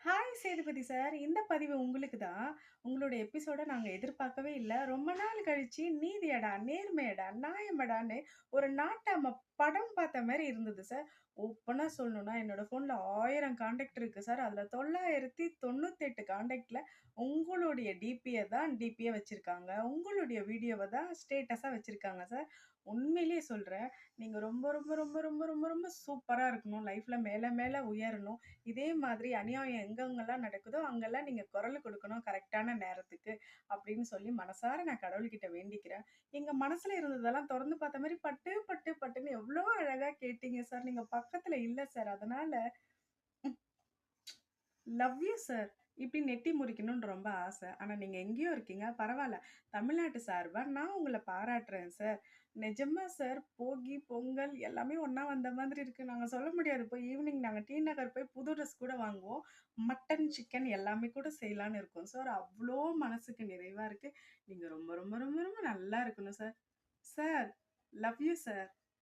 Hi Sethupathi sir. இந்த பதிவு உங்களுக்கு தான். உங்களோட எபிசோட நாங்க எதிர்பார்க்கவே இல்ல. ரொம்ப நாள் கழிச்சு நீதியடா, நேர்மையடா, நியாயமடான்னு ஒரு நாட்டாம படம் பார்த்த மாரி இருந்தது சார். ஓப்பனா சொல்லணும்னா, என்னோட ஃபோன்ல 1000 கான்டாக்ட் இருக்கு சார். அதுல 998 கான்டாக்ட்ல உங்களுடைய டிபிய வச்சிருக்காங்க. உங்களுடைய வீடியோவ தான் ஸ்டேட்டஸா வச்சிருக்காங்க சார். உண்மையிலேயே சொல்றேன். நீங்க ரொம்ப, ரொம்ப, ரொம்ப, ரொம்ப, ரொம்ப, ரொம்ப சூப்பரா இருக்கணும். லைஃப்ல மேல மேல உயரணும். இதே மாதிரி அநியாயம் எங்கெங்கலாம் நடக்குதோ, அங்கெல்லாம் நீங்க குரல் குடுக்கணும் கரெக்ட்டான நேரத்துக்கு, அப்படின்னு சொல்லி மனசார நான் கடவுள்கிட்ட வேண்டிக்கிறேன். எங்க மனசுல இருந்ததெல்லாம் தொறந்து பார்த்த மாரி பட்டு, பட்டு, பட்டுன்னு எவ்ளோ அழகா கேட்டீங்க சார். நீங்க பக்கத்துல இல்ல சார். அதனால லவ் யூ சார். இப்படி நெட்டி முறிக்கணும்னு ரொம்ப ஆசை. ஆனா நீங்க எங்கேயோ இருக்கீங்க. பரவால்ல. தமிழ்நாட்டு சார்பா நான் உங்கள பாராட்டுறேன் சார். நிஜமா சார். போகி, பொங்கல் எல்லாமே ஒண்ணா வந்த மாதிரி இருக்கு. நாங்க சொல்ல முடியாது. போய் ஈவினிங் நாங்க டி நகர் போய் புது ட்ரெஸ் கூட வாங்குவோம். மட்டன், சிக்கன் எல்லாமே கூட செய்யலான்னு இருக்கோம் சார். அவ்ளோ மனசுக்கு நிறைவா இருக்கு. நீங்க ரொம்ப, ரொம்ப, ரொம்ப, ரொம்ப நல்லா இருக்கணும் sir. Sir, love you sir.